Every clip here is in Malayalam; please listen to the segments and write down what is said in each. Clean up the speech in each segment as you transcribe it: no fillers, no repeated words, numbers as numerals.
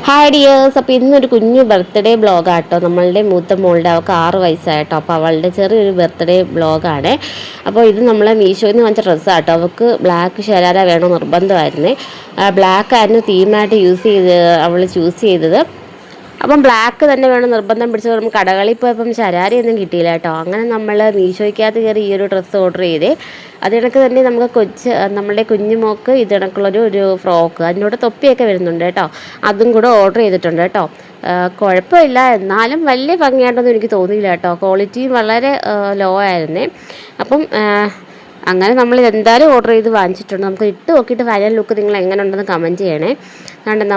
Hi dears. അപ്പോൾ ഇന്നൊരു കുഞ്ഞു ബർത്ത്ഡേ ബ്ലോഗാട്ടോ. നമ്മളുടെ മൂത്ത മോളുടെ അവൾക്ക് 6 വയസ്സായിട്ടോ. അപ്പോൾ അവളുടെ ചെറിയൊരു ബർത്ത്ഡേ ബ്ലോഗാണ്. അപ്പോൾ ഇത് നമ്മൾ മീഷോയിൽ നിന്ന് വാങ്ങിച്ച ഡ്രസ്സാട്ടോ. അവൾക്ക് ബ്ലാക്ക് ശരാര വേണം നിർബന്ധമായിരുന്നേ. ബ്ലാക്ക് ആയിരുന്നു തീമായിട്ട് അവൾ ചൂസ് ചെയ്തത്. അപ്പം ബ്ലാക്ക് തന്നെ വേണം നിർബന്ധം പിടിച്ചത്. നമ്മൾ കടകളിൽ പോയപ്പം ശരാരയൊന്നും കിട്ടിയില്ല കേട്ടോ. അങ്ങനെ നമ്മൾ മീഷോയ്ക്കകത്ത് കയറി ഈ ഒരു ഡ്രസ്സ് ഓർഡർ ചെയ്തേ. അത് കണക്ക് തന്നെ നമുക്ക് നമ്മളുടെ കുഞ്ഞുമോക്ക് ഇത് കണക്കുള്ളൊരു ഫ്രോക്ക്, അതിനോട് തൊപ്പിയൊക്കെ വരുന്നുണ്ട് കേട്ടോ. അതും കൂടെ ഓർഡർ ചെയ്തിട്ടുണ്ട് കേട്ടോ. കുഴപ്പമില്ല, എന്നാലും വലിയ ഭംഗിയായിട്ടൊന്നും എനിക്ക് തോന്നിയില്ല കേട്ടോ. ക്വാളിറ്റിയും വളരെ ലോ ആയിരുന്നേ. അപ്പം അങ്ങനെ നമ്മൾ എന്തായാലും ഓർഡർ ചെയ്ത് വാങ്ങിച്ചിട്ടുണ്ട്. നമുക്ക് ഇട്ട് നോക്കിയിട്ട് ഫൈനൽ ലുക്ക് നിങ്ങൾ എങ്ങനെ ഉണ്ടെന്ന് കമൻറ്റ് ചെയ്യണേ. കാരണം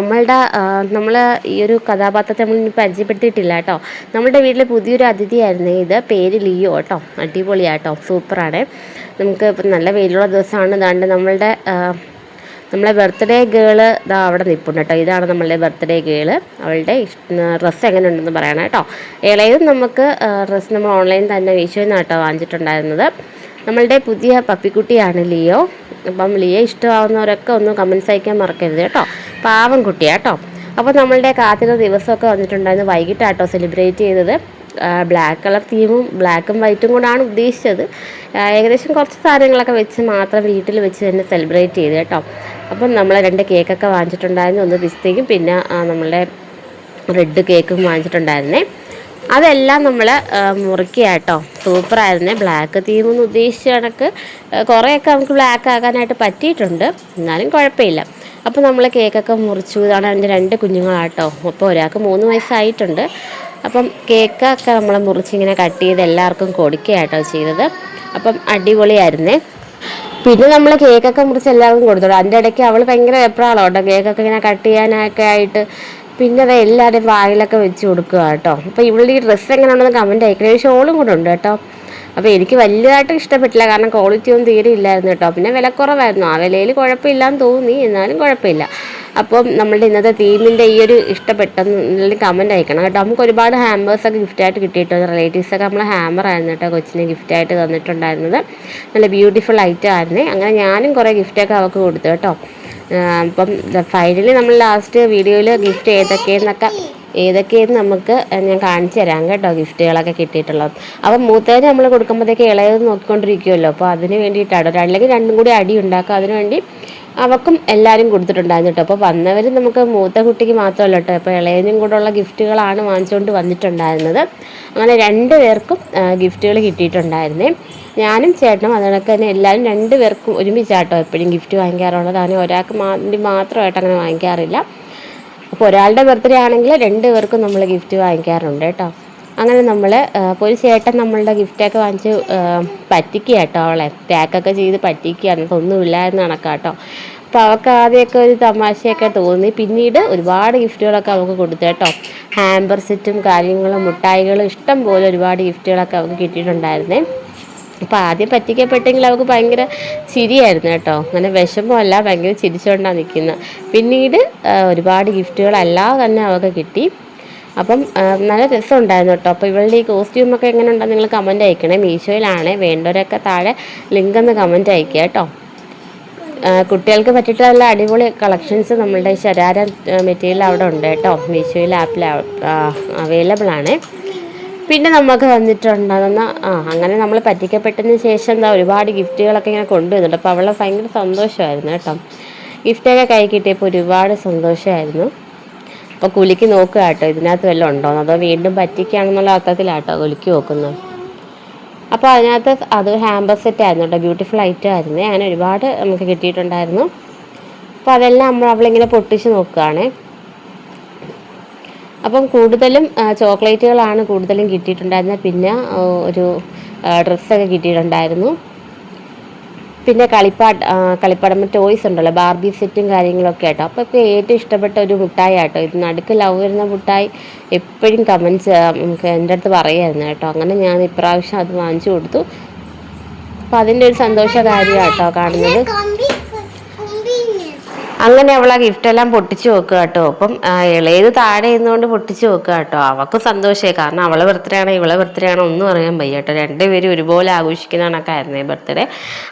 നമ്മൾ ഈ ഒരു കഥാപാത്രത്തെ നമ്മൾ ഇനി പരിചയപ്പെടുത്തിയിട്ടില്ല കേട്ടോ. നമ്മുടെ വീട്ടിലെ പുതിയൊരു അതിഥിയായിരുന്നു ഇത്. പേര് ലിയോ കേട്ടോ. അടിപൊളിയാട്ടോ, സൂപ്പറാണ്. നമുക്ക് ഇപ്പം നല്ല വെയിലുള്ള ദിവസമാണ്. ഇതാണ്ട് നമ്മളെ ബർത്ത്ഡേ ഗേള് ഇതാ അവിടെ നിൽപ്പുണ്ട് കേട്ടോ. ഇതാണ് നമ്മളുടെ ബർത്ത്ഡേ ഗേള്. അവളുടെ ഡ്രസ്സ് എങ്ങനെ ഉണ്ടെന്ന് പറയണം കേട്ടോ. ഇളയതും നമുക്ക് ഡ്രസ്സ് നമ്മൾ ഓൺലൈനിൽ തന്നെ മീഷോയിൽ നിന്നാണ് കേട്ടോ വാങ്ങിച്ചിട്ടുണ്ടായിരുന്നത്. നമ്മളുടെ പുതിയ പപ്പിക്കുട്ടിയാണ് ലിയോ. അപ്പം ലിയോ ഇഷ്ടമാവുന്നവരൊക്കെ ഒന്ന് കമൻസ് അയക്കാൻ മറക്കരുത് കേട്ടോ. പാവം കുട്ടിയാട്ടോ. അപ്പോൾ നമ്മളുടെ കാത്തിരുന്ന ദിവസമൊക്കെ വന്നിട്ടുണ്ടായിരുന്നു. വൈകിട്ടാട്ടോ സെലിബ്രേറ്റ് ചെയ്തത്. ബ്ലാക്ക് കളർ തീമും ബ്ലാക്കും വൈറ്റും കൂടാണ് ഉദ്ദേശിച്ചത്. ഏകദേശം കുറച്ച് സാധനങ്ങളൊക്കെ വെച്ച് മാത്രം വീട്ടിൽ വെച്ച് തന്നെ സെലിബ്രേറ്റ് ചെയ്ത് കേട്ടോ. അപ്പം നമ്മൾ 2 കേക്കൊക്കെ വാങ്ങിച്ചിട്ടുണ്ടായിരുന്നു. ഒന്ന് പിസ്തയും പിന്നെ നമ്മളുടെ റെഡ് കേക്കും വാങ്ങിച്ചിട്ടുണ്ടായിരുന്നേ. അതെല്ലാം നമ്മൾ മുറിക്കുക കേട്ടോ. സൂപ്പറായിരുന്നേ. ബ്ലാക്ക് തീമൊന്നും ഉദ്ദേശിച്ച കണക്ക് കുറേയൊക്കെ നമുക്ക് ബ്ലാക്ക് ആക്കാനായിട്ട് പറ്റിയിട്ടുണ്ട്, എന്നാലും കുഴപ്പമില്ല. അപ്പോൾ നമ്മൾ കേക്കൊക്കെ മുറിച്ചു. ഇതാണ് എൻ്റെ 2 കുഞ്ഞുങ്ങളാട്ടോ. അപ്പോൾ ഒരാൾക്ക് 3 വയസ്സായിട്ടുണ്ട്. അപ്പം കേക്കൊക്കെ നമ്മൾ മുറിച്ചിങ്ങനെ കട്ട് ചെയ്ത് എല്ലാവർക്കും കൊടുക്കുക കേട്ടോ ചെയ്തത്. അപ്പം അടിപൊളിയായിരുന്നേ. പിന്നെ നമ്മൾ കേക്കൊക്കെ മുറിച്ച് എല്ലാവർക്കും കൊടുത്തോളൂ. അതിൻ്റെ ഇടയ്ക്ക് അവൾ ഭയങ്കര എപ്പോഴാണോ കേട്ടോ കേക്കൊക്കെ ഇങ്ങനെ കട്ട് ചെയ്യാനൊക്കെ ആയിട്ട്. പിന്നെ അത് എല്ലാവരുടെയും വായിലൊക്കെ വെച്ച് കൊടുക്കുക കേട്ടോ. അപ്പോൾ ഇവളുടെ ഈ ഡ്രസ്സ് എങ്ങനെ ഉണ്ടെന്ന് കമൻറ്റ് അയക്കണേ. ഒരു ഷോളും കൂടെ ഉണ്ട് കേട്ടോ. അപ്പോൾ എനിക്ക് വലിയതായിട്ട് ഇഷ്ടപ്പെട്ടില്ല, കാരണം ക്വാളിറ്റി ഒന്നും തീരെ ഇല്ലായിരുന്നു കേട്ടോ. പിന്നെ വിലക്കുറവായിരുന്നു. ആ വിലയിൽ കുഴപ്പമില്ലാന്ന് തോന്നി, എന്നാലും കുഴപ്പമില്ല. അപ്പം നമ്മളുടെ ഇന്നത്തെ തീമിൻ്റെ ഈ ഒരു ഇഷ്ടപ്പെട്ടെന്ന് കമൻറ്റ് അയക്കണം കേട്ടോ. നമുക്ക് ഒരുപാട് ഹാമ്പേഴ്സൊക്കെ ഗിഫ്റ്റായിട്ട് കിട്ടിയിട്ടുണ്ട്. റിലേറ്റീവ്സൊക്കെ നമ്മൾ ഹാമറായിരുന്നു കേട്ടോ കൊച്ചിനെ ഗിഫ്റ്റായിട്ട് തന്നിട്ടുണ്ടായിരുന്നത്. നല്ല ബ്യൂട്ടിഫുൾ ഐറ്റം ആയിരുന്നേ. അങ്ങനെ ഞാനും കുറേ ഗിഫ്റ്റൊക്കെ അവൾക്ക് കൊടുത്തു കേട്ടോ. അപ്പം ഫൈനലി നമ്മൾ ലാസ്റ്റ് വീഡിയോയിൽ ഗിഫ്റ്റ് ഏതൊക്കെയെന്ന് നമുക്ക് ഞാൻ കാണിച്ചു തരാം കേട്ടോ. ഗിഫ്റ്റുകളൊക്കെ കിട്ടിയിട്ടുള്ളത്. അപ്പം മൂത്തതിന് നമ്മൾ കൊടുക്കുമ്പോഴത്തേക്ക് ഇളയത് നോക്കിക്കൊണ്ടിരിക്കുമല്ലോ. അപ്പോൾ അതിന് വേണ്ടിയിട്ടാണ്, അല്ലെങ്കിൽ രണ്ടും കൂടി അടി ഉണ്ടാക്കുക. അതിന് വേണ്ടി അവക്കും എല്ലാവരും കൊടുത്തിട്ടുണ്ടായിരുന്നു കേട്ടോ. അപ്പോൾ വന്നവർ നമുക്ക് മൂത്ത കുട്ടിക്ക് മാത്രമല്ല കേട്ടോ, അപ്പോൾ ഇളയതിനും കൂടെ ഉള്ള ഗിഫ്റ്റുകളാണ് വാങ്ങിച്ചുകൊണ്ട് വന്നിട്ടുണ്ടായിരുന്നത്. അങ്ങനെ 2 പേർക്കും ഗിഫ്റ്റുകൾ കിട്ടിയിട്ടുണ്ടായിരുന്നേ. ഞാനും ചേട്ടനും അതിനൊക്കെ തന്നെ എല്ലാവരും 2 പേർക്കും ഒരുമിച്ചാട്ടോ എപ്പോഴും ഗിഫ്റ്റ് വാങ്ങിക്കാറുള്ളത്. അങ്ങനെ ഒരാൾക്ക് മാത്രമായിട്ട് അങ്ങനെ വാങ്ങിക്കാറില്ല. അപ്പോൾ ഒരാളുടെ ബർത്ത്ഡേ ആണെങ്കിൽ 2 പേർക്കും നമ്മൾ ഗിഫ്റ്റ് വാങ്ങിക്കാറുണ്ട് കേട്ടോ. അങ്ങനെ നമ്മൾ അപ്പോൾ ഒരു ചേട്ടൻ നമ്മളുടെ ഗിഫ്റ്റൊക്കെ വാങ്ങിച്ച് പറ്റിക്കുക കേട്ടോ. അവളെ പാക്കൊക്കെ ചെയ്ത് പറ്റിക്കുക, ഒന്നുമില്ലായിരുന്നു കണക്കാട്ടോ. അപ്പോൾ അവൾക്ക് ആദ്യമൊക്കെ ഒരു തമാശയൊക്കെ തോന്നി. പിന്നീട് ഒരുപാട് ഗിഫ്റ്റുകളൊക്കെ അവൾക്ക് കൊടുത്തു കേട്ടോ. ഹാമ്പർ സെറ്റും കാര്യങ്ങളും മിഠായികളും ഇഷ്ടം പോലെ ഒരുപാട് ഗിഫ്റ്റുകളൊക്കെ അവൾക്ക് കിട്ടിയിട്ടുണ്ടായിരുന്നേ. അപ്പോൾ ആദ്യം പറ്റിക്കപ്പെട്ടെങ്കിൽ അവൾക്ക് ഭയങ്കര ചിരിയായിരുന്നു കേട്ടോ. അങ്ങനെ വിഷമമല്ല, ഭയങ്കര ചിരിച്ചുകൊണ്ടാണ് നിൽക്കുന്നത്. പിന്നീട് ഒരുപാട് ഗിഫ്റ്റുകളെല്ലാം തന്നെ അവൾക്ക് കിട്ടി. അപ്പം നല്ല രസമുണ്ടായിരുന്നു കേട്ടോ. അപ്പോൾ ഇവളുടെ ഈ കോസ്റ്റ്യൂമൊക്കെ എങ്ങനെ ഉണ്ടെന്ന് നിങ്ങൾ കമൻറ്റ് അയക്കണേ. മീഷോയിലാണ്. വേണ്ടവരൊക്കെ താഴെ ലിങ്കൊന്ന് കമൻറ്റ് അയക്കുക കേട്ടോ. കുട്ടികൾക്ക് പറ്റിയിട്ട് നല്ല അടിപൊളി കളക്ഷൻസ് നമ്മളുടെ ശരാര മെറ്റീരിയൽ അവിടെ ഉണ്ട് കേട്ടോ. മീഷോയിൽ ആപ്പിൽ അവൈലബിൾ ആണ്. പിന്നെ നമുക്ക് വന്നിട്ടുണ്ടാകുന്ന അങ്ങനെ നമ്മൾ പറ്റിക്കപ്പെട്ടതിന് ശേഷം ഒരുപാട് ഗിഫ്റ്റുകളൊക്കെ ഇങ്ങനെ കൊണ്ടുവന്നിട്ടുണ്ട്. അപ്പോൾ അവളെ ഭയങ്കര സന്തോഷമായിരുന്നു കേട്ടോ. ഗിഫ്റ്റൊക്കെ കൈ കിട്ടിയപ്പോൾ ഒരുപാട് സന്തോഷമായിരുന്നു. അപ്പോൾ കുലുക്കി നോക്കുക കേട്ടോ, ഇതിനകത്ത് വല്ലതും ഉണ്ടോ, അതോ വീണ്ടും പറ്റിക്കുകയാണെന്നുള്ള അർത്ഥത്തിലാട്ടോ കുലുക്കി നോക്കുന്നത്. അപ്പോൾ അതിനകത്ത് അത് ഹാമ്പർ സെറ്റ് ആയിരുന്നു കേട്ടോ. ബ്യൂട്ടിഫുൾ ഐറ്റം ആയിരുന്നു. അങ്ങനെ ഒരുപാട് നമുക്ക് കിട്ടിയിട്ടുണ്ടായിരുന്നു. അപ്പോൾ അതെല്ലാം അവളിങ്ങനെ പൊട്ടിച്ച് നോക്കുകയാണേ. അപ്പം കൂടുതലും ചോക്ലേറ്റുകളാണ് കൂടുതലും കിട്ടിയിട്ടുണ്ടായിരുന്നത്. പിന്നെ ഒരു ഡ്രസ്സൊക്കെ കിട്ടിയിട്ടുണ്ടായിരുന്നു. പിന്നെ കളിപ്പാടം ടോയ്സ് ഉണ്ടല്ലോ, ബാർബി സെറ്റും കാര്യങ്ങളൊക്കെ ആട്ടോ. അപ്പോൾ ഇപ്പോൾ ഏറ്റവും ഇഷ്ടപ്പെട്ട ഒരു മിഠായി ആട്ടോ ഇത്. നടുക്ക് ലവ് വരുന്ന മിഠായി എപ്പോഴും കമൻസ് നമുക്ക് എൻ്റെ അടുത്ത് പറയുമായിരുന്നു കേട്ടോ. അങ്ങനെ ഞാൻ ഇപ്രാവശ്യം അത് വാങ്ങിച്ചു കൊടുത്തു. അപ്പോൾ അതിൻ്റെ ഒരു സന്തോഷ കാര്യമാട്ടോ കാണുന്നത്. അങ്ങനെ അവൾ ആ ഗിഫ്റ്റെല്ലാം പൊട്ടിച്ച് വെക്കുക കേട്ടോ. അപ്പം ഇളയത് താഴെ ഇരുന്നുകൊണ്ട് പൊട്ടിച്ച് വെക്കുക കേട്ടോ. അവൾക്ക് സന്തോഷമായി, കാരണം അവളെ ബർത്ത്ഡേ ആണോ ഇവളെ ബർത്ത്ഡേ ആണോ ഒന്നും അറിയാൻ വയ്യ കേട്ടോ. രണ്ടുപേരും ഒരുപോലെ ആഘോഷിക്കുന്ന കണക്കായിരുന്നേ ബർത്ത്ഡേ.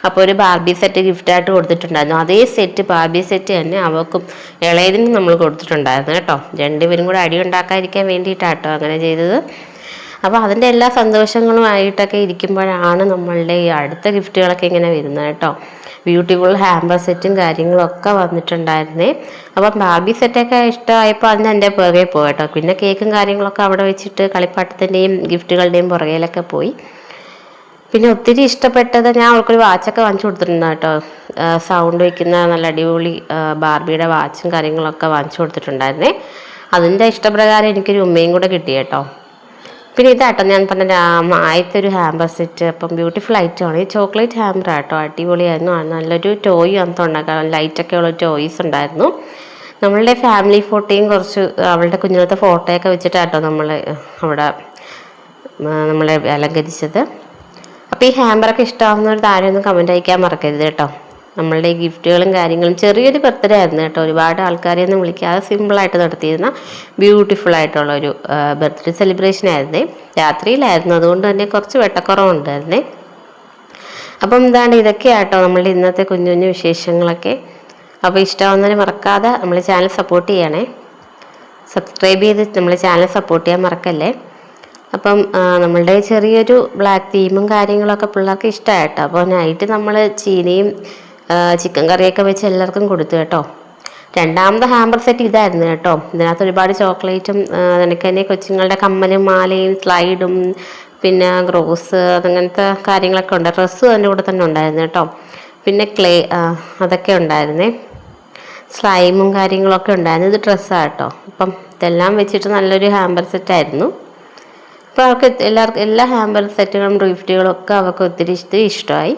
അപ്പോൾ ഒരു ബാർബി സെറ്റ് ഗിഫ്റ്റായിട്ട് കൊടുത്തിട്ടുണ്ടായിരുന്നു. അതേ സെറ്റ് ബാർബി സെറ്റ് തന്നെ അവൾക്കും ഇളയതിനും നമ്മൾ കൊടുത്തിട്ടുണ്ടായിരുന്നു കേട്ടോ. രണ്ടുപേരും കൂടെ അടി ഉണ്ടാക്കാതിരിക്കാൻ വേണ്ടിയിട്ടാട്ടോ അങ്ങനെ ചെയ്തത്. അപ്പോൾ അതിൻ്റെ എല്ലാ സന്തോഷങ്ങളുമായിട്ടൊക്കെ ഇരിക്കുമ്പോഴാണ് നമ്മളുടെ ഈ അടുത്ത ഗിഫ്റ്റുകളൊക്കെ ഇങ്ങനെ വരുന്നത് കേട്ടോ. ബ്യൂട്ടിഫുൾ ഹാമ്പർ സെറ്റും കാര്യങ്ങളൊക്കെ വന്നിട്ടുണ്ടായിരുന്നേ. അപ്പം ബാർബി സെറ്റൊക്കെ ഇഷ്ടമായപ്പോൾ അതിന് എൻ്റെ പുറകെ പോയി കേട്ടോ. പിന്നെ കേക്കും കാര്യങ്ങളൊക്കെ അവിടെ വെച്ചിട്ട് കളിപ്പാട്ടത്തിൻ്റെയും ഗിഫ്റ്റുകളുടെയും പുറകയിലൊക്കെ പോയി. പിന്നെ ഒത്തിരി ഇഷ്ടപ്പെട്ടത്, ഞാൻ അവൾക്കൊരു വാച്ചൊക്കെ വാങ്ങിച്ചു കൊടുത്തിട്ടുണ്ട് കേട്ടോ. സൗണ്ട് വയ്ക്കുന്ന നല്ല അടിപൊളി ബാർബിയുടെ വാച്ചും കാര്യങ്ങളൊക്കെ വാങ്ങിച്ചു കൊടുത്തിട്ടുണ്ടായിരുന്നേ. അതിൻ്റെ ഇഷ്ടപ്രകാരം എനിക്കൊരു ഉമ്മയും കൂടെ കിട്ടി കേട്ടോ. പിന്നെ ഇതാട്ടോ ഞാൻ പറഞ്ഞ ആദ്യത്തെ ഒരു ഹാമ്പർ സെറ്റ്. അപ്പം ബ്യൂട്ടിഫുൾ ഐറ്റമാണ്. ഈ ചോക്ലേറ്റ് ഹാമ്പർ ആട്ടോ, അടിപൊളിയായിരുന്നു. നല്ലൊരു ടോയ് അന്നത്തെ ഉണ്ടാക്കാം, ലൈറ്റൊക്കെ ഉള്ള ടോയ്സ് ഉണ്ടായിരുന്നു. നമ്മളുടെ ഫാമിലി ഫോട്ടോയും കുറച്ച് അവളുടെ കുഞ്ഞിലത്തെ ഫോട്ടോയൊക്കെ വെച്ചിട്ടാട്ടോ അവിടെ നമ്മളെ അലങ്കരിച്ചത്. അപ്പോൾ ഈ ഹാമ്പറൊക്കെ ഇഷ്ടമാവുന്നവർ താഴെ ഒന്ന് കമൻറ്റ് അയക്കാൻ മറക്കരുത് കേട്ടോ. നമ്മളുടെ ഗിഫ്റ്റുകളും കാര്യങ്ങളും ചെറിയൊരു ബർത്ത്ഡേ ആയിരുന്നു കേട്ടോ. ഒരുപാട് ആൾക്കാരെ ഒന്നും വിളിക്കാതെ സിമ്പിളായിട്ട് നടത്തിയിരുന്ന ബ്യൂട്ടിഫുൾ ആയിട്ടുള്ളൊരു ബർത്ത്ഡേ സെലിബ്രേഷൻ ആയിരുന്നേ. രാത്രിയിലായിരുന്നു, അതുകൊണ്ട് തന്നെ കുറച്ച് വെട്ടക്കുറവുണ്ടായിരുന്നേ. അപ്പം എന്താണ് ഇതൊക്കെയാട്ടോ നമ്മളുടെ ഇന്നത്തെ കുഞ്ഞു കുഞ്ഞു വിശേഷങ്ങളൊക്കെ. അപ്പോൾ ഇഷ്ടമാവുന്നതിന് മറക്കാതെ നമ്മൾ ചാനൽ സപ്പോർട്ട് ചെയ്യണേ. സബ്സ്ക്രൈബ് ചെയ്ത് നമ്മൾ ചാനൽ സപ്പോർട്ട് ചെയ്യാൻ മറക്കല്ലേ. അപ്പം നമ്മളുടെ ചെറിയൊരു ബ്ലാക്ക് തീമും കാര്യങ്ങളൊക്കെ പിള്ളേർക്ക് ഇഷ്ടമായിട്ടോ. അപ്പോൾ നൈറ്റ് നമ്മൾ ചീനിയും ചിക്കൻ കറിയൊക്കെ വെച്ച് എല്ലാവർക്കും കൊടുത്തു കേട്ടോ. രണ്ടാമത്തെ ഹാമ്പർ സെറ്റ് ഇതായിരുന്നു കേട്ടോ. ഇതിനകത്ത് ഒരുപാട് ചോക്ലേറ്റും അതിനൊക്കെ തന്നെ കൊച്ചുങ്ങളുടെ കമ്മലും മാലയും സ്ലൈഡും പിന്നെ ഗ്രോസ് അങ്ങനത്തെ കാര്യങ്ങളൊക്കെ ഉണ്ട്. ഡ്രസ്സ് അതിൻ്റെ കൂടെ തന്നെ ഉണ്ടായിരുന്നു കേട്ടോ. പിന്നെ ക്ലേ അതൊക്കെ ഉണ്ടായിരുന്നേ. സ്ലൈമും കാര്യങ്ങളൊക്കെ ഉണ്ടായിരുന്നു. ഇത് ഡ്രസ്സാണ് കേട്ടോ. അപ്പം ഇതെല്ലാം വെച്ചിട്ട് നല്ലൊരു ഹാമ്പർ സെറ്റായിരുന്നു. അപ്പോൾ അവർക്ക് എല്ലാവർക്കും എല്ലാ ഹാമ്പർ സെറ്റുകളും ഗിഫ്റ്റുകളും ഒക്കെ അവർക്ക് ഒത്തിരി ഇഷ്ടമായി.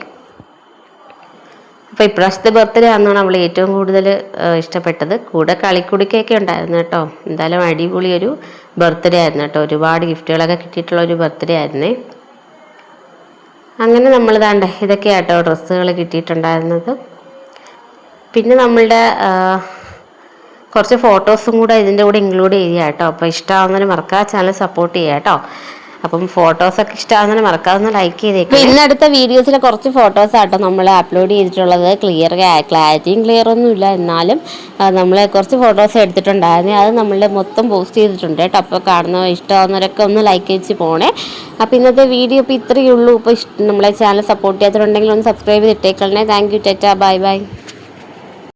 അപ്പോൾ ഇപ്രാവശ്യത്തെ ബർത്ത്ഡേ ആണെന്നാണ് അവൾ ഏറ്റവും കൂടുതൽ ഇഷ്ടപ്പെട്ടത്. കൂടെ കളിക്കുടിക്കൊക്കെ ഉണ്ടായിരുന്നു കേട്ടോ. എന്തായാലും അടിപൊളി ഒരു ബർത്ത്ഡേ ആയിരുന്നു കേട്ടോ. ഒരുപാട് ഗിഫ്റ്റുകളൊക്കെ കിട്ടിയിട്ടുള്ള ഒരു ബർത്ത്ഡേ ആയിരുന്നേ. അങ്ങനെ നമ്മൾ ഇതാണ്ട് ഇതൊക്കെയാട്ടോ ഡ്രസ്സുകൾ കിട്ടിയിട്ടുണ്ടായിരുന്നത്. പിന്നെ നമ്മളുടെ കുറച്ച് ഫോട്ടോസും കൂടെ ഇതിൻ്റെ കൂടെ ഇൻക്ലൂഡ് ചെയ്യുക കേട്ടോ. അപ്പോൾ ഇഷ്ടമാവുന്നതിന് മറക്കാതെ ചാനൽ സപ്പോർട്ട് ചെയ്യുക കേട്ടോ. അപ്പം ഫോട്ടോസൊക്കെ ഇഷ്ടമാകുന്നതിന് മറക്കാതെ ലൈക്ക് ചെയ്തേക്കും. പിന്നെ അടുത്ത വീഡിയോസിലെ കുറച്ച് ഫോട്ടോസാട്ടോ നമ്മൾ അപ്ലോഡ് ചെയ്തിട്ടുള്ളത്. ക്ലാരിറ്റിയും ക്ലിയറൊന്നും ഇല്ല, എന്നാലും നമ്മൾ കുറച്ച് ഫോട്ടോസ് എടുത്തിട്ടുണ്ടായിരുന്നു. അത് നമ്മളുടെ മൊത്തം പോസ്റ്റ് ചെയ്തിട്ടുണ്ട് കേട്ടോ. അപ്പോൾ കാണുന്ന ഇഷ്ടമാകുന്നവരൊക്കെ ഒന്ന് ലൈക്ക് വെച്ച് പോണേ. അപ്പോൾ ഇന്നത്തെ വീഡിയോ ഇപ്പോൾ ഇത്രയേ ഉള്ളൂ. ഇപ്പോൾ നമ്മളെ ചാനൽ സപ്പോർട്ട് ചെയ്യാത്തവരുണ്ടെങ്കിൽ ഒന്ന് സബ്സ്ക്രൈബ് ചെയ്തിട്ടേക്കളേ. Thank you, tata, bye by.